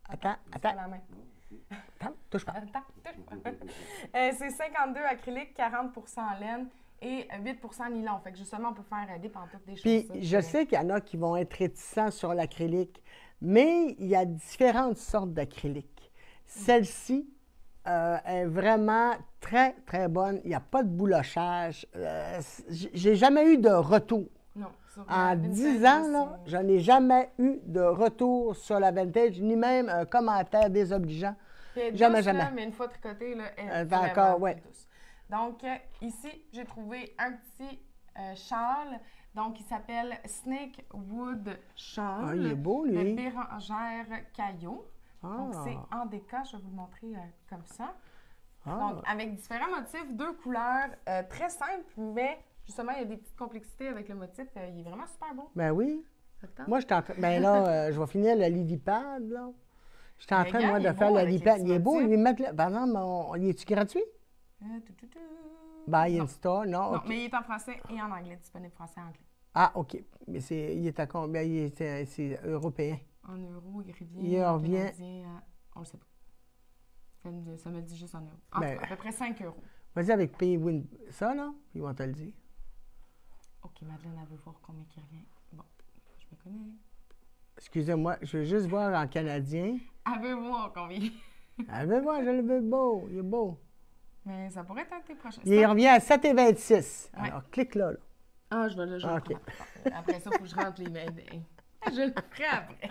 Attends. C'est pas la main. Attends, touche pas. Attends, touche pas. C'est 52 acrylique, 40 en laine et 8 nylon. Fait que justement, on peut faire des pantoufles, des Puis, choses. je sais qu'il y en a qui vont être réticents sur l'acrylique, mais il y a différentes sortes d'acrylique. Celle-ci est vraiment très, très bonne. Il n'y a pas de boulochage. J'ai jamais eu de retour. Non, En 10 ans, là, je n'ai jamais eu de retour sur la vintage, ni même un commentaire désobligeant. Jamais, jamais. Mais une fois tricotée, là, elle est d'accord, vraiment ouais. douce. Donc, ici, j'ai trouvé un petit châle. Donc, il s'appelle Snake Wood Shawl. Ah, il est beau, De lui. Bérangère Caillot. Donc, Ah. c'est en déca. Je vais vous le montrer comme ça. Ah. Donc, avec différents motifs, 2 couleurs, très simples, mais justement, il y a des petites complexités avec le motif. Il est vraiment super beau. Ben oui. Attends. Moi, je suis en train. Ben là, je vais finir le lily pad, là. Je suis en Mais train, regarde, moi, il de est faire beau le avec lily les pad. petits Il est beau, motifs. lui mettre. Par exemple, il est-tu gratuit? Tout. Buy in Non. store, non? Non, OK. mais il est en français et en anglais, disponible français et anglais. Ah, OK. Mais il est à combien? C'est européen. En euros, il revient. Il en revient- canadien, on le sait pas. Ça me dit juste en euros. En Ben- tout cas, à peu près 5 euros. Vas-y avec PayWin. Ça, là, ils vont te le dire. OK, Madeleine, elle veut voir combien il revient. Bon, je me connais. Excusez-moi, je veux juste voir en canadien. Elle veut voir combien. Ah, ben moi, je le veux beau. Il est beau. Mais ça pourrait être tes prochains. Il revient à 7,26. Ouais. Alors, clique là. Ah, je vais le jouer. OK. Après ça, il faut que je rentre les mains. Je le ferai après.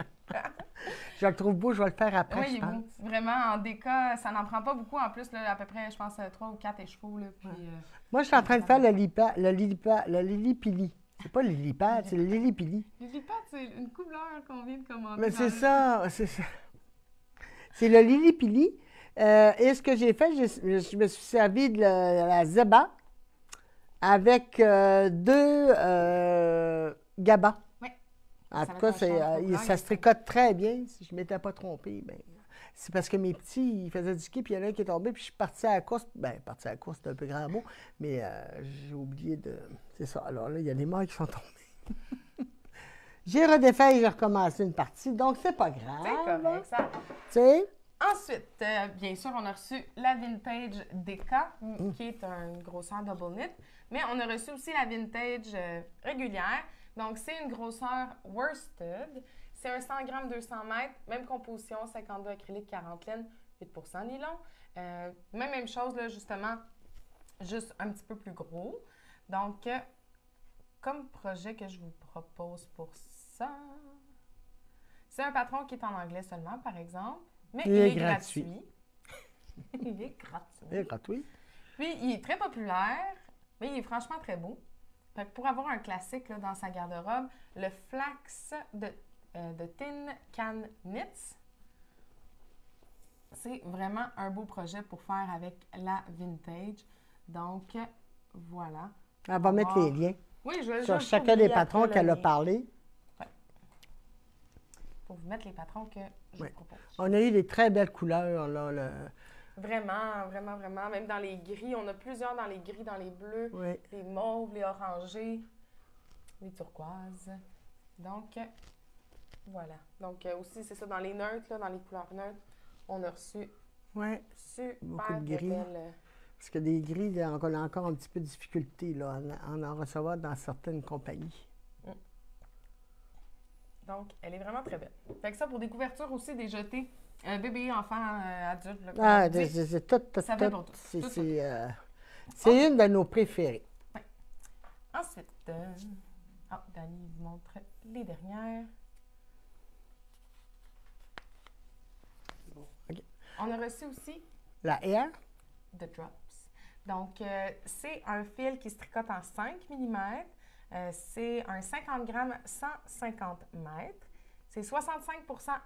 Je le trouve beau, je vais le faire après, Oui, il je est pense. beau. Vraiment, en déca, ça n'en prend pas beaucoup. En plus, là, à peu près, je pense, 3 ou 4 écheveaux. Là, puis, Moi, je suis en train de faire le lili-pili. C'est pas le lili-pad, c'est le lili-pili. les lipates, c'est une couleur qu'on vient de commander. Mais dans c'est le- ça, c'est ça. C'est le lili-pili. Et ce que j'ai fait, je me suis servi de la Zeba avec 2 gabas. Oui. En Ça tout va cas, être un change de couleur, ça il se tricote très bien. Si je ne m'étais pas trompée, ben, c'est parce que mes petits, ils faisaient du ski, puis il y en a un qui est tombé, puis je suis partie à la course. Ben, partie à la course, c'est un peu grand mot, mais j'ai oublié de... C'est ça. Alors là, il y a des morts qui sont tombés. J'ai redéfait et j'ai recommencé une partie, donc c'est pas grave. C'est correct, ça. Tu sais? Ensuite, bien sûr, on a reçu la Vintage Deca, qui est une grosseur double knit, mais on a reçu aussi la Vintage régulière. Donc, c'est une grosseur worsted. C'est un 100 grammes, 200 mètres, même composition, 52 acrylique, 40 laine, 8 nylon. Même chose, là, justement, juste un petit peu plus gros. Donc, comme projet que je vous propose pour ça, c'est un patron qui est en anglais seulement, par exemple. Mais il est gratuit. Il est gratuit. C'est gratuit. Puis, il est très populaire, mais il est franchement très beau. Fait que pour avoir un classique là, dans sa garde-robe, le flax de Tin Can Knits, c'est vraiment un beau projet pour faire avec la vintage. Donc, voilà. Elle va mettre les liens Oui, je vais sur juste chacun des publier patrons après qu'elle le a lien parlé. pour vous mettre les patrons que je Oui. vous propose. On a eu des très belles couleurs, là. Vraiment, vraiment, vraiment. Même dans les gris, on a plusieurs dans les gris, dans les bleus, Oui. les mauves, les orangés, les turquoises. Donc, voilà. Donc, aussi, c'est ça, dans les neutres, là, dans les couleurs neutres, on a reçu Oui. super Beaucoup de gris. belles. Parce que des gris, là, on a encore un petit peu de difficulté là, à en recevoir dans certaines compagnies. Donc, elle est vraiment très belle. Fait que ça, pour des couvertures aussi, des jetés bébé, enfant, adulte. Là, comme Ah, on dit. c'est tout. Ça fait pour tout. C'est Tout, c'est une de nos préférées. Ensuite, Dani vous montre les dernières. OK. On a reçu aussi La Air, The Drops. Donc, c'est un fil qui se tricote en 5 mm. C'est un 50 grammes, 150 mètres. C'est 65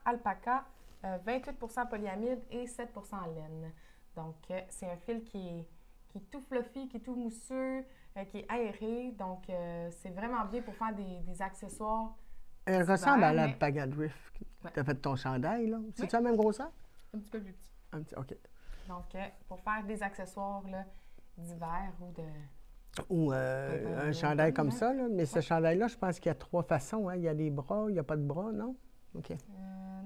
alpaca, 28 polyamide et 7 laine. Donc, c'est un fil qui est tout fluffy, qui est tout mousseux, qui est aéré. Donc, c'est vraiment bien pour faire des accessoires. elle ressemble à la mais- Pagadrift. Ouais. Tu as fait ton chandail, là. C'est-tu Oui. la même grosseur? Un petit peu plus petits. Un petit, OK. Donc, pour faire des accessoires là, d'hiver ou Ou un chandail comme ça, là. Mais ce chandail-là, je pense qu'il y a 3 façons. Hein. Il y a des bras, il n'y a pas de bras, non? OK.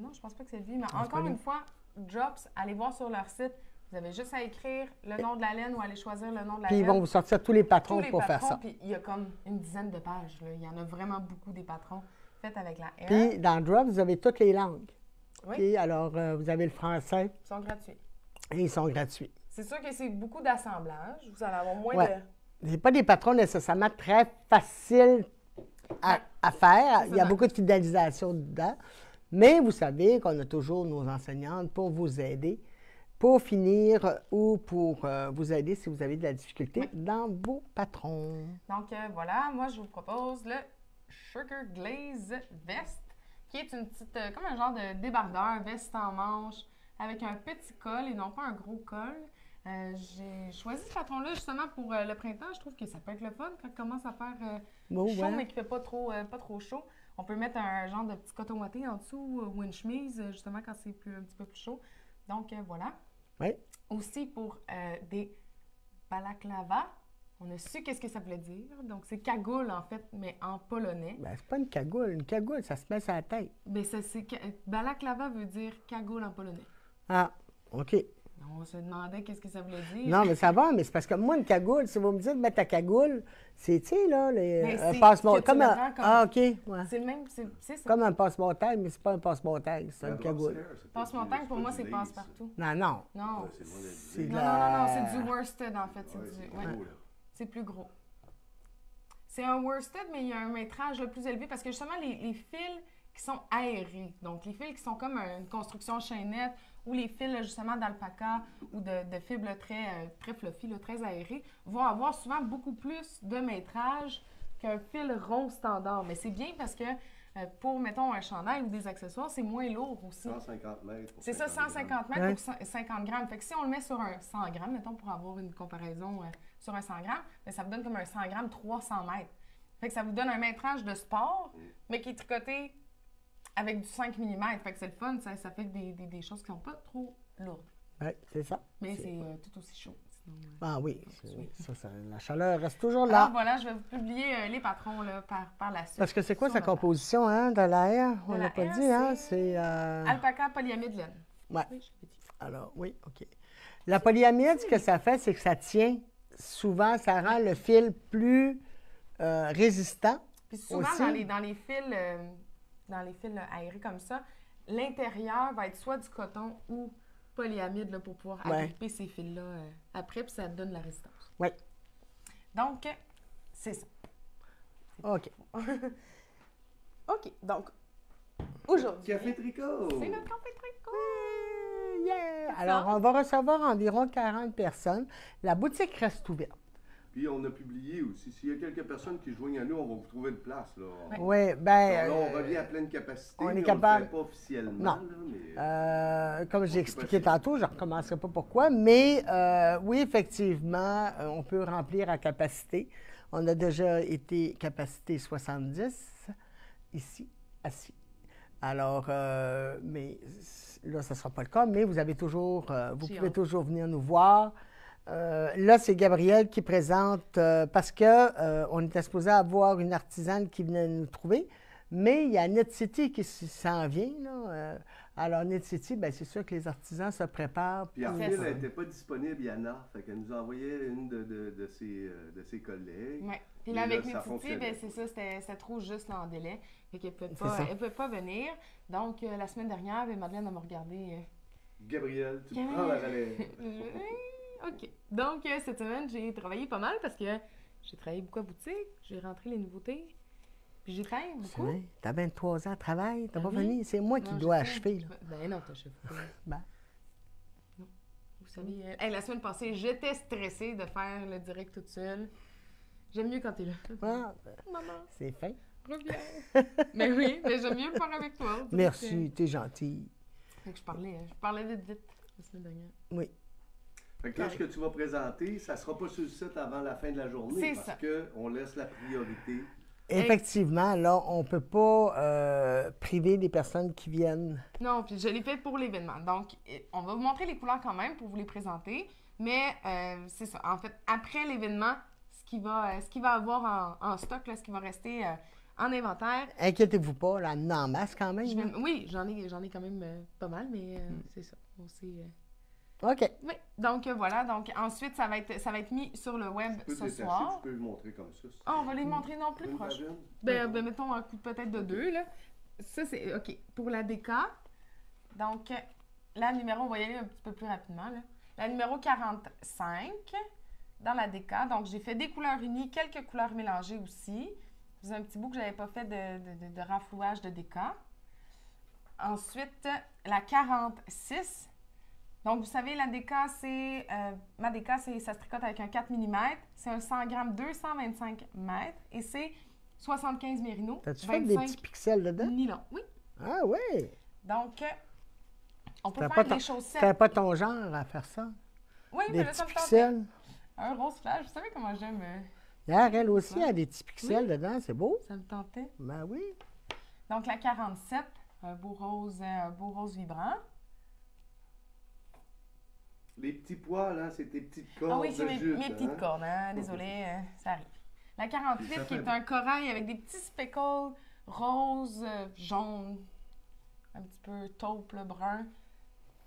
Non, je pense pas que c'est lui, mais encore une fois, Drops, allez voir sur leur site. Vous avez juste à écrire le nom de la laine ou aller choisir le nom de la Puis laine. ils vont vous sortir tous les patrons Tous les pour patrons, faire ça. Puis il y a comme une dizaine de pages. Là. Il y en a vraiment beaucoup des patrons faits avec la R. Puis dans Drops, vous avez toutes les langues. Oui. OK? Alors, vous avez le français Ils sont gratuits. et ils sont gratuits. C'est sûr que c'est beaucoup d'assemblage. Vous allez avoir moins Ouais. de... C'est pas des patrons nécessairement très faciles à faire. C'est Il y a ça. beaucoup de fidélisation dedans. Mais vous savez qu'on a toujours nos enseignantes pour vous aider, pour finir ou pour vous aider si vous avez de la difficulté dans vos patrons. Donc voilà, moi je vous propose le Sugar Glaze Vest, qui est une petite, comme un genre de débardeur, veste en manche, avec un petit col et non pas un gros col. J'ai choisi ce patron-là justement pour le printemps. Je trouve que ça peut être le fun quand il commence à faire Oh, chaud, ouais. mais qui ne fait pas trop chaud. On peut mettre un genre de petit coton ouaté en dessous ou une chemise, justement, quand c'est un petit peu plus chaud. Donc, voilà. Oui. Aussi pour des balaclava. On a su qu'est-ce que ça voulait dire. Donc, c'est cagoule, en fait, mais en polonais. Ben, c'est pas une cagoule. Une cagoule, ça se met sur la tête. Mais balaclava veut dire cagoule en polonais. Ah, OK. On se demandait qu'est-ce que ça voulait dire. Non, mais ça va, mais c'est parce que moi, une cagoule, si vous me dites de mettre ta cagoule, c'est, tu sais, là, Ben, c'est passe-montagne. que tu Comme le un. rends comme- Ah, OK. Ouais. C'est le même, c'est ça. Comme un passe-montagne, mais c'est pas un passe-montagne, c'est une cagoule. Passe-montagne, pour moi, c'est passe-partout. Non, non. Non. C'est de Non, la- c'est du worsted, en fait. C'est plus gros. C'est un worsted, mais il y a un métrage le plus élevé parce que justement, les fils qui sont aérés, donc les fils qui sont comme une construction chaînette ou les fils là, justement d'alpaca ou de fibres très fluffy, là, très aérés, vont avoir souvent beaucoup plus de métrage qu'un fil rond standard. Mais c'est bien parce que pour, mettons, un chandail ou des accessoires, c'est moins lourd aussi. 150 mètres. C'est ça, 150 mètres pour 50 grammes. Fait que si on le met sur un 100 grammes, mettons, pour avoir une comparaison sur un 100 grammes, bien, ça vous donne comme un 100 grammes 300 mètres. Fait que ça vous donne un métrage de sport, mais qui est tricoté avec du 5 mm. Fait que c'est le fun, ça fait des choses qui sont pas trop lourdes. Oui, c'est ça. Mais c'est tout aussi chaud. Sinon, Ah oui, la chaleur reste toujours alors là. voilà, je vais vous publier les patrons là, par la suite. Parce que c'est quoi sur sa ma page. composition, hein, de l'air? On De l'a la pas R, dit, hein? c'est C'est... Alpaca polyamide laine. Ouais. Oui, je l'ai dit. Alors, oui, OK. La polyamide, ce que ça fait, c'est que ça tient. Souvent, ça rend le fil plus résistant. Puis souvent, aussi. dans les fils aérés comme ça, l'intérieur va être soit du coton ou polyamide là, pour pouvoir Ouais. agripper ces fils-là après, puis ça donne de la résistance. Oui. Donc, c'est ça. OK. OK, donc, aujourd'hui, Café Tricot! c'est notre café tricot! Yeah! Alors, on va recevoir environ 40 personnes. La boutique reste ouverte. Puis on a publié aussi, s'il y a quelques personnes qui joignent à nous, on va vous trouver une place. Là, Oui, bien... Là, on revient à pleine capacité, on est mais capable- on le fait pas officiellement. Non. Là, mais... Comme j'ai expliqué tantôt, je ne recommencerai pas pourquoi, mais oui, effectivement, on peut remplir à capacité. On a déjà été capacité 70 ici, assis. Alors, mais là, ce ne sera pas le cas, mais vous avez toujours, vous J'ai pouvez hâte. toujours venir nous voir. Là, c'est Gabrielle qui présente parce que on était supposé avoir une artisane qui venait nous trouver, mais il y a Knit City qui s'en vient. Là, alors, Knit City, bien, c'est sûr que les artisans se préparent. Puis en pour- fait, elle n'était pas disponible, Yana. Fait qu'elle nous a envoyé une de ses collègues. Oui. Puis Et là, avec là, ça Nititi, fonctionnait. ben, c'est ça, c'était trop juste là, en délai. Fait qu'elle ne C'est ça. pouvait pas venir. Donc, la semaine dernière, ben, Madeleine, elle m'a regardé. Gabrielle, tu Gabrielle. prends la relève. OK. Donc, cette semaine, j'ai travaillé pas mal parce que j'ai travaillé beaucoup à boutique, j'ai rentré les nouveautés, puis j'ai travaillé C'est beaucoup. vrai, t'as 23 ans de travail, t'as Ben pas oui. fini. C'est moi qui Non, dois je sais. achever. Là. Ben non, t'achèves pas. Ben, Vous savez, la semaine passée, j'étais stressée de faire le direct toute seule. J'aime mieux quand t'es là. ah, Maman, c'est fin. reviens. Mais oui, mais j'aime mieux le faire avec toi. Donc, Merci, t'es gentil. Fait que je parlais vite la semaine dernière. Oui. Fait que là, ce que tu vas présenter, ça ne sera pas sur le site avant la fin de la journée. C'est parce ça. qu'on laisse la priorité. Effectivement, là, on ne peut pas priver des personnes qui viennent. Non, puis je l'ai fait pour l'événement. Donc, on va vous montrer les couleurs quand même pour vous les présenter. Mais c'est ça. En fait, après l'événement, ce qu'il va avoir en stock, là, ce qui va rester en inventaire. Inquiétez-vous pas, là, on en masse quand même. Là. Oui, j'en ai quand même pas mal, mais c'est ça. OK. Oui, donc voilà. Donc ensuite, ça va être mis sur le web ce soir. Tu peux le montrer comme ça. Ah, on va les montrer non plus proche. Ben, mettons un coup peut-être de 2, là. Ça, c'est OK. Pour la DK, donc la numéro, on va y aller un petit peu plus rapidement, là. La numéro 45 dans la DK. Donc, j'ai fait des couleurs unies, quelques couleurs mélangées aussi. C'est un petit bout que je n'avais pas fait de renflouage de DK. Ensuite, la 46. Donc, vous savez, la DK, c'est... ma DK, ça se tricote avec un 4 mm. C'est un 100 grammes, 225 mètres. Et c'est 75 mérino. T'as-tu fait des petits pixels dedans? Nylon, oui. Ah oui! Donc, on peut C'était faire pas des chaussettes. C'était pas ton genre à faire ça? Oui, Des mais là, petits ça me tentait. pixels? Un rose flash. Vous savez comment j'aime... Hier, elle aussi a des petits pixels dedans, c'est beau? Ça me tentait. Ben oui. Donc, la 47, un beau rose vibrant. Les petits pois, là, c'est tes petites cordes. Ah oui, c'est de jute, mes petites cordes, hein? Désolée, ça arrive. La 48, qui est un corail avec des petits speckles rose, jaune, un petit peu taupe, là, brun.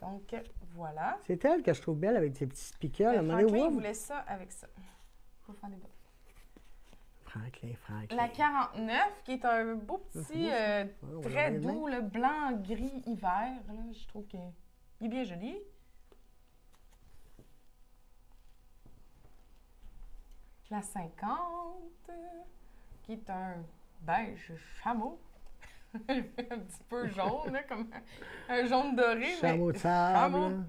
Donc, voilà. C'est elle que je trouve belle avec ses petits speakers. Franklin voulait ça avec ça. Pour faire des bottes. Franklin. La 49, qui est un beau petit, très doux, le blanc-gris hiver. Là, je trouve qu'il est bien joli. La 50, qui est un beige chameau. Un petit peu jaune, là, comme un jaune doré. Chameau de sable.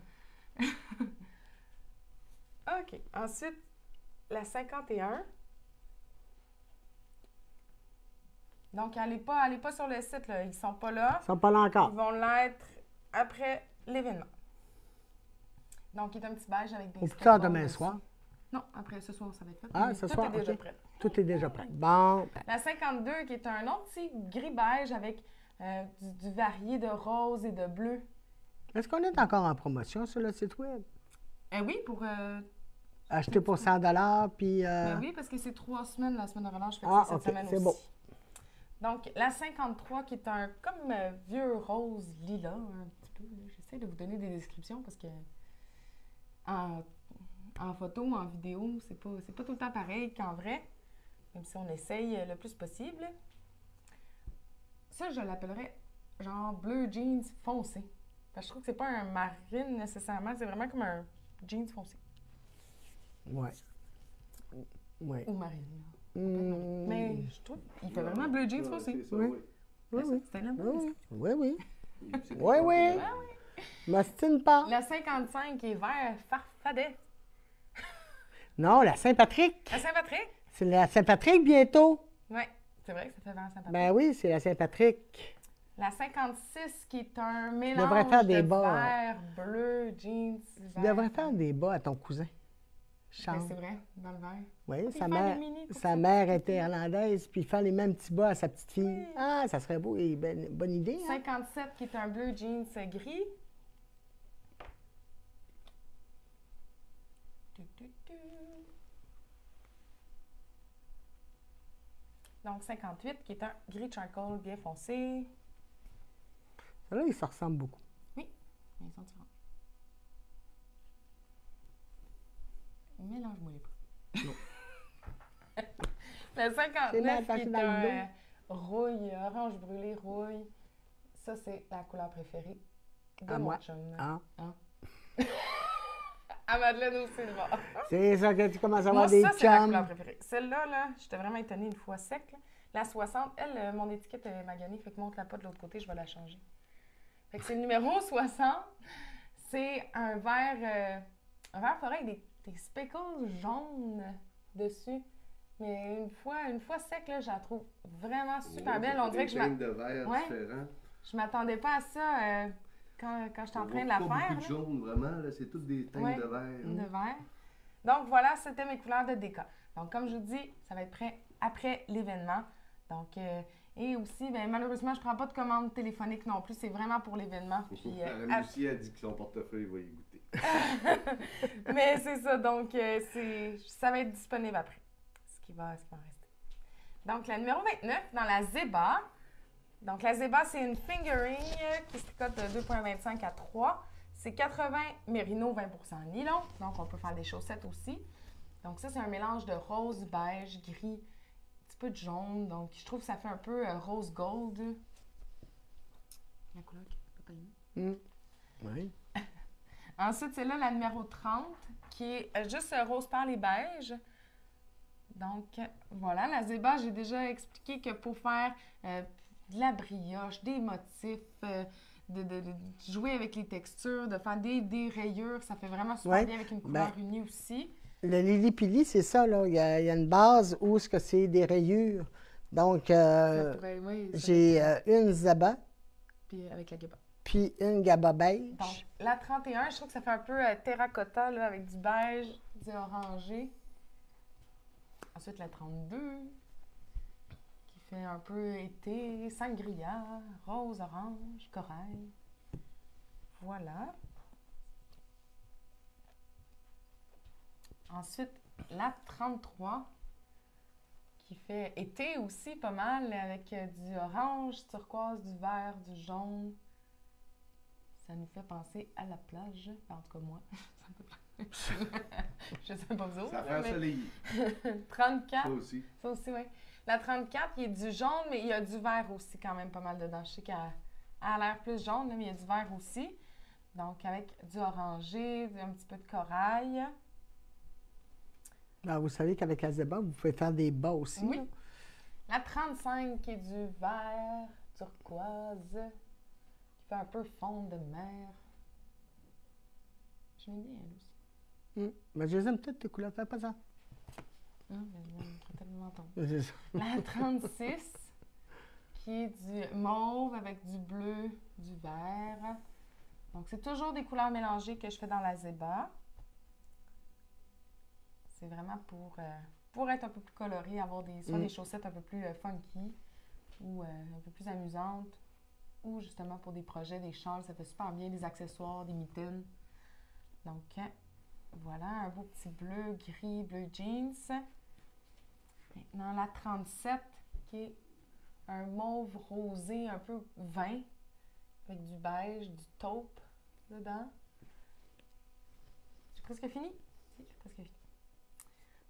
OK. Ensuite, la 51. Donc, elle n'est pas sur le site, là. Ils ne sont pas là. Ils sont pas là encore. Ils vont l'être après l'événement. Donc, il est un petit beige avec des... Au plus tard demain soir. Non, après ce soir, ça va être fait. Ah, ce soir, Tout est déjà OK. prêt. Tout est déjà prêt. Bon. La 52, qui est un autre petit gris-beige avec du varié de rose et de bleu. Est-ce qu'on est encore en promotion sur le site web? Oui, pour... Acheter pour 100 $, puis... Ben oui, parce que c'est 3 semaines, la semaine de relâche, fait que c'est cette semaine c'est aussi. beau. Donc, la 53, qui est un comme vieux rose lilas, un petit peu. J'essaie de vous donner des descriptions parce que en photo, en vidéo, c'est pas tout le temps pareil qu'en vrai, même si on essaye le plus possible. Ça, je l'appellerais genre bleu jeans foncé. Parce que je trouve que c'est pas un marine nécessairement, c'est vraiment comme un jeans foncé. Ouais. Ouais. Ou marine. Mais je trouve qu'il fait vraiment bleu jeans foncé. Ça, Oui. Oui, oui. C'était la bonne Oui, oui. Oui, C'est des oui. Oui. cordes. M'ostine pas. La 55 qui est vert farfadet. Non, la Saint-Patrick. La Saint-Patrick? C'est la Saint-Patrick bientôt. Oui, c'est vrai que ça fait vert Saint-Patrick. Ben oui, c'est la Saint-Patrick. La 56 qui est un devrais mélange faire des de bas. vert, bleu, jeans, vert. Tu devrais faire des bas à ton cousin. Ben, Charles. c'est vrai, dans le vert. Oui, Puis sa faire mère, des mini pour sa ça. mère était irlandaise, puis faire les mêmes petits bas à sa petite fille. Oui. Ah, ça serait beau et bonne idée. Hein? 57 qui est un bleu jeans gris. Donc 58 qui est un gris charcoal bien foncé. Là, ils se ressemblent beaucoup. Oui, mais ils sont différents. Mélange-moi les pas. Le 59 qui est un rouille, orange brûlé, rouille. Ça, c'est la couleur préférée de À mon moi. chum. Ah. À Madeleine aussi, le bord. C'est ça que tu commences à Moi, avoir des ça, c'est ma couleur chums. préférée. Celle-là, là, j'étais vraiment étonnée une fois sec. Là. La 60, elle, mon étiquette est maganée, fait que montre-la pas de l'autre côté, je vais la changer. Fait que c'est le numéro 60. C'est un vert forêt avec des speckles jaunes dessus. Mais une fois sec, là, je la trouve vraiment super belle. On dirait que des teintes de verre Ouais. différents. je m'attendais pas à ça quand j'étais en train de la pas faire. beaucoup de là. jaune, vraiment. Là, c'est toutes des teintes Ouais. de verre. De vert. Donc voilà, c'était mes couleurs de déca. Donc comme je vous dis, ça va être prêt après l'événement. Donc et aussi, ben, malheureusement, je ne prends pas de commande téléphonique non plus. C'est vraiment pour l'événement. Puis, Lucie a dit que son portefeuille va y goûter. mais c'est ça, donc ça va être disponible après. va en rester. Donc, la numéro 29, dans la Zeba. Donc, la Zeba, c'est une fingering qui se tricote de 2,25 à 3. C'est 80 mérino, 20% nylon. Donc, on peut faire des chaussettes aussi. Donc, ça, c'est un mélange de rose, beige, gris, un petit peu de jaune. Donc, je trouve que ça fait un peu rose gold. La couleur qui peut pas aimer. Oui. Ensuite, c'est là la numéro 30, qui est juste rose pâle et beige. Donc, voilà, la Zeba, j'ai déjà expliqué que pour faire de la brioche, des motifs, de jouer avec les textures, de faire des rayures, ça fait vraiment super bien avec une couleur unie aussi. Le Lili Pili, c'est ça, là. Il y a une base où c'est des rayures. Donc, j'ai une Zeba. Puis avec la Gaba. Puis une Gaba beige. Donc, la 31, je trouve que ça fait un peu terracotta, là, avec du beige, du orangé. Ensuite, la 32, qui fait un peu été, sangria, rose, orange, corail. Voilà. Ensuite, la 33, qui fait été aussi pas mal, avec du orange, turquoise, du vert, du jaune. Ça nous fait penser à la plage. En tout cas, moi, ça me fait je sais pas vous autres. Ça fait ensoleillé. 34. Ça aussi. Ça aussi, oui. La 34, il y a du jaune, mais il y a du vert aussi quand même pas mal dedans. Je sais qu'elle a l'air plus jaune, là, mais il y a du vert aussi. Donc, avec du orangé, un petit peu de corail. Alors, vous savez qu'avec la Zeba, vous pouvez faire des bas aussi. Oui. Là. La 35, qui est du vert turquoise, qui fait un peu fond de mer. Je l'aime bien, elle aussi. Mais je les aime toutes, tes couleurs. Fais pas ça. Ah, mais je tellement tomber. C'est ça. La 36, qui est du mauve avec du bleu, du vert. Donc, c'est toujours des couleurs mélangées que je fais dans la Zeba. C'est vraiment pour être un peu plus coloré, avoir soit des chaussettes un peu plus funky ou un peu plus amusantes. Ou justement pour des projets, des châles, ça fait super bien, des accessoires, des mitaines. Donc, voilà, un beau petit bleu, gris, bleu jeans. Maintenant, la 37, qui est un mauve rosé un peu vin, avec du beige, du taupe dedans. J'ai presque fini? Si, j'ai presque fini.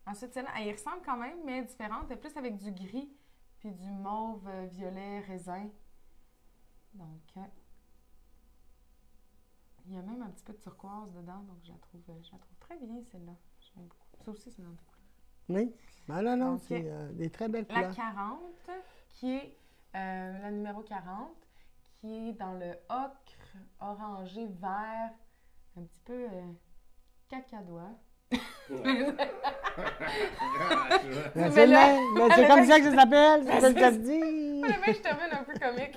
Ensuite, celle-là, elle y ressemble quand même, mais différente. Elle est plus avec du gris, puis du mauve, violet, raisin. Donc, il y a même un petit peu de turquoise dedans, donc je la trouve très bien, celle-là. J'aime beaucoup. Ça aussi, c'est dans des couleurs. Oui. Ah non, non, Donc, c'est des très belles La couleurs. 40, qui est la numéro 40, qui est dans le ocre, orangé, vert, un petit peu cacadois. Mais c'est comme ça que ça s'appelle, c'est ça que ça se dit. Le mec, je termine un peu comique.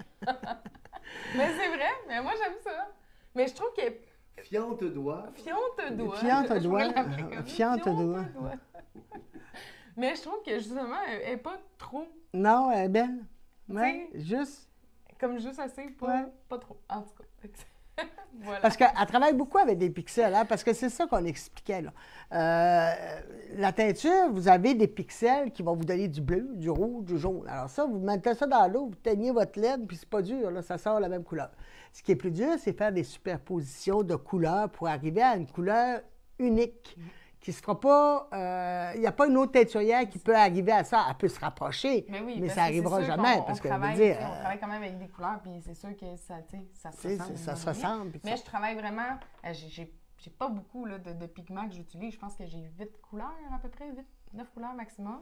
Mais c'est vrai, mais moi j'aime ça. Mais je trouve que Fiante doigt. Fiante-doigt. Fiante-doigt. Je pourrais l'appeler comme ça. Fiante-doigt. Fiante-doigt. Mais je trouve que justement, elle n'est pas trop, Non, elle est belle. Ouais, juste. comme juste assez, pas trop. En tout cas. Voilà. Parce qu'elle travaille beaucoup avec des pixels, hein, parce que c'est ça qu'on expliquait. Là. La teinture, vous avez des pixels qui vont vous donner du bleu, du rouge, du jaune. Alors ça, vous mettez ça dans l'eau, vous teignez votre laine, puis c'est pas dur, là, ça sort la même couleur. Ce qui est plus dur, c'est faire des superpositions de couleurs pour arriver à une couleur unique. Qui ne se fera pas. Il n'y a pas une autre teinturière qui peut arriver à ça. Elle peut se rapprocher, Mais oui, mais parce ça que n'arrivera c'est sûr jamais. qu'on- Parce on que, travaille, je veux dire, on travaille quand même avec des couleurs, puis c'est sûr que ça se ressemble. ça se ressemble. puis Mais ça- je travaille vraiment. J'ai pas beaucoup là, de pigments que j'utilise. Je pense que j'ai 8 couleurs à peu près, 9 couleurs maximum.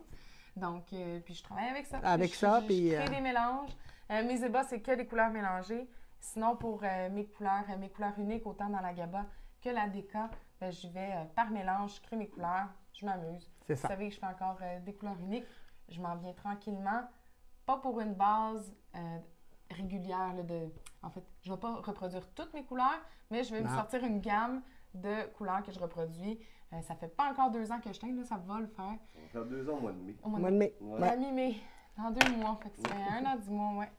Donc, puis je travaille avec ça. Avec je, ça, je puis, crée des mélanges. Mes Zeba, c'est que des couleurs mélangées. Sinon, pour mes couleurs uniques, autant dans la Gaba que la Déca, ben, j'y vais par mélange, je crée mes couleurs, je m'amuse. C'est Vous ça. savez que je fais encore des couleurs uniques. Je m'en viens tranquillement. Pas pour une base régulière. En fait, je ne vais pas reproduire toutes mes couleurs, mais je vais me Non. sortir une gamme de couleurs que je reproduis. Ça fait pas encore 2 ans que je teins, là, ça va le faire. On va faire 2 ans au mois de mai. Au mois Mois de mai. Ouais. Ouais. mi-mai, dans 2 mois. Fait que ça fait 1 an, 10 mois, ouais.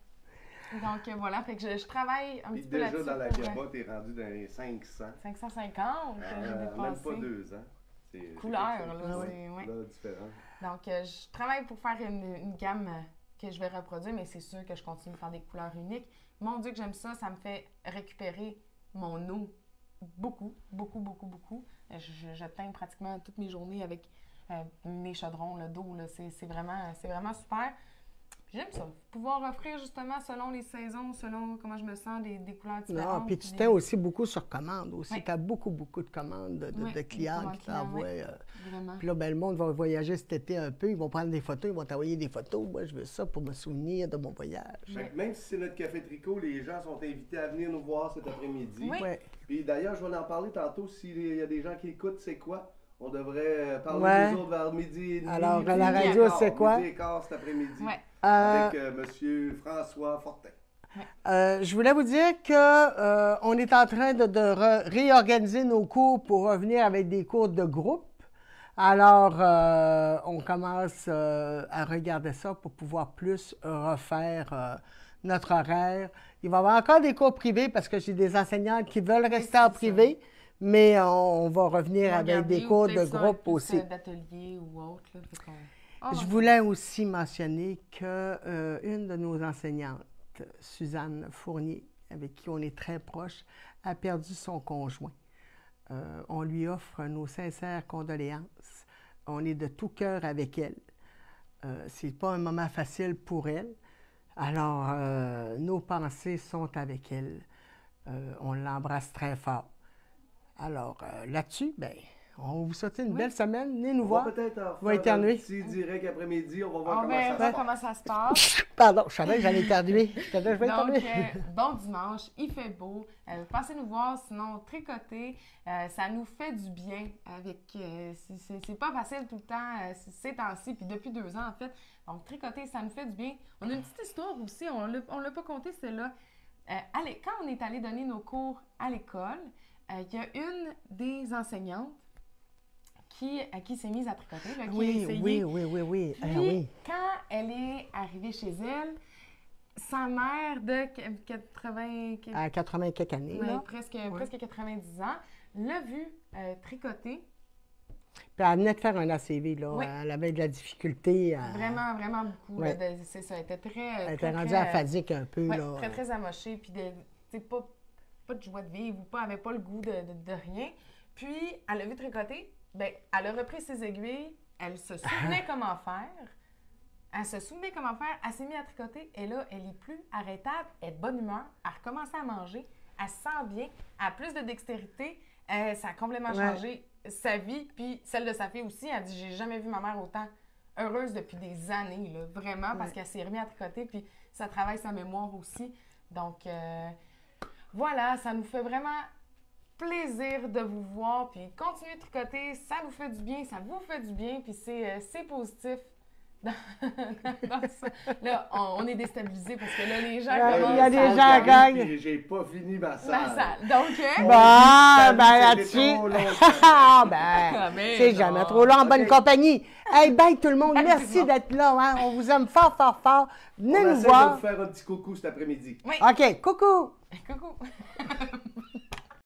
Donc voilà, fait que je travaille un Puis petit peu déjà là-dessus. dans la pour, Gaba, t'es rendu dans les 500. 550 que j'ai Même dépassé. pas 2 ans. C'est couleurs. quelque Là, chose, c'est- ouais. là, différent. Donc, je travaille pour faire une gamme que je vais reproduire, mais c'est sûr que je continue de faire des couleurs uniques. Mon Dieu que j'aime ça, ça me fait récupérer mon eau beaucoup, beaucoup, beaucoup, beaucoup. Je teins pratiquement toutes mes journées avec mes chaudrons d'eau. C'est vraiment super. J'aime ça. Pouvoir offrir justement selon les saisons, selon comment je me sens, des couleurs différentes. Non, puis tu des- teins aussi beaucoup sur commande aussi. Oui. Tu as beaucoup, beaucoup de commandes de Oui, clients beaucoup qui de clients, t'envoient. oui. Vraiment. Puis là, ben, le monde va voyager cet été un peu. Ils vont prendre des photos, ils vont t'envoyer des photos. Moi, je veux ça pour me souvenir de mon voyage. Fait que même si c'est notre café tricot, les gens sont invités à venir nous voir cet après-midi. Oui. Ouais. Puis d'ailleurs, je vais en parler tantôt. S'il y a des gens qui écoutent, c'est quoi? On devrait parler Ouais. des autres vers midi et demi. Alors, midi la et radio, quart, c'est quoi? Midi et quart cet après-midi. Ouais. Avec monsieur François Fortin. Je voulais vous dire que on est en train de réorganiser nos cours pour revenir avec des cours de groupe. Alors, on commence à regarder ça pour pouvoir plus refaire notre horaire. Il va y avoir encore des cours privés parce que j'ai des enseignantes qui veulent rester en privé, mais on va revenir avec Regarder, des ou cours de peut-être ça, groupe plus, aussi. d'atelier ou autre. Là, fait qu'on- Je voulais aussi mentionner qu'une de nos enseignantes, Suzanne Fournier, avec qui on est très proche, a perdu son conjoint. On lui offre nos sincères condoléances. On est de tout cœur avec elle. C'est pas un moment facile pour elle. Alors, nos pensées sont avec elle. On l'embrasse très fort. Alors, là-dessus, ben, on vous souhaite une belle semaine. Venez nous On voir. va peut-être en Va faire éternuer. un petit direct après-midi. On va voir On comment ça se verra passe. comment ça se passe. Pardon, je savais que j'allais éternuer. Je savais que je vais Donc, éternuer. bon dimanche, il fait beau. Passez nous voir, sinon tricoter, ça nous fait du bien. C'est pas facile tout le temps, ces temps-ci, puis depuis 2 ans en fait. Donc, tricoter, ça nous fait du bien. On a une petite histoire aussi, on l'a pas compté, celle-là. Quand on est allé donner nos cours à l'école, il y a une des enseignantes qui s'est mise à tricoter, là, qui a Oui, essayé. oui. Ah, Puis, oui. quand elle est arrivée chez elle, sa mère de 80, À 80 quelques années, ouais, là. presque 90 ans, l'a vue tricoter. Puis elle venait de faire un ACV, là. Oui. Elle avait de la difficulté. Vraiment, vraiment beaucoup. Ouais. Là, c'est ça, elle était très... Elle très, était rendue très, aphasique un peu, ouais, là. très, très amochée. Puis, tu sais, pas de joie de vivre ou pas, elle n'avait pas le goût de rien. Puis, elle a vu tricoter. Bien, elle a repris ses aiguilles. Elle se souvenait comment faire. Elle se souvenait comment faire. Elle s'est mise à tricoter. Et là, elle est plus arrêtable. Elle est de bonne humeur. Elle a recommencé à manger. Elle se sent bien. Elle a plus de dextérité. Ça a complètement changé sa vie. Puis celle de sa fille aussi. Elle dit, j'ai jamais vu ma mère autant heureuse depuis des années. Là, vraiment, parce qu'elle s'est remise à tricoter. Puis ça travaille sa mémoire aussi. Donc, voilà, ça nous fait vraiment plaisir de vous voir. Puis continuez de tricoter. Ça nous fait du bien. Ça vous fait du bien. Puis c'est positif. Dans ça. Là, on est déstabilisé parce que là, les gens Il y a commencent des à... gens J'arrive, gagnent. puis j'ai pas fini ma La salle. salle. Donc, Bon, ben C'était là-dessus. trop long. Ah, ben, mais c'est non. jamais trop long en bonne Ok. compagnie. Hey, bye tout le monde. Bye, Merci tout le monde. d'être là. Hein. On vous aime fort, fort, fort. On Venez nous essaie de voir. vous faire un petit coucou cet après-midi. Oui. OK, coucou. Coucou.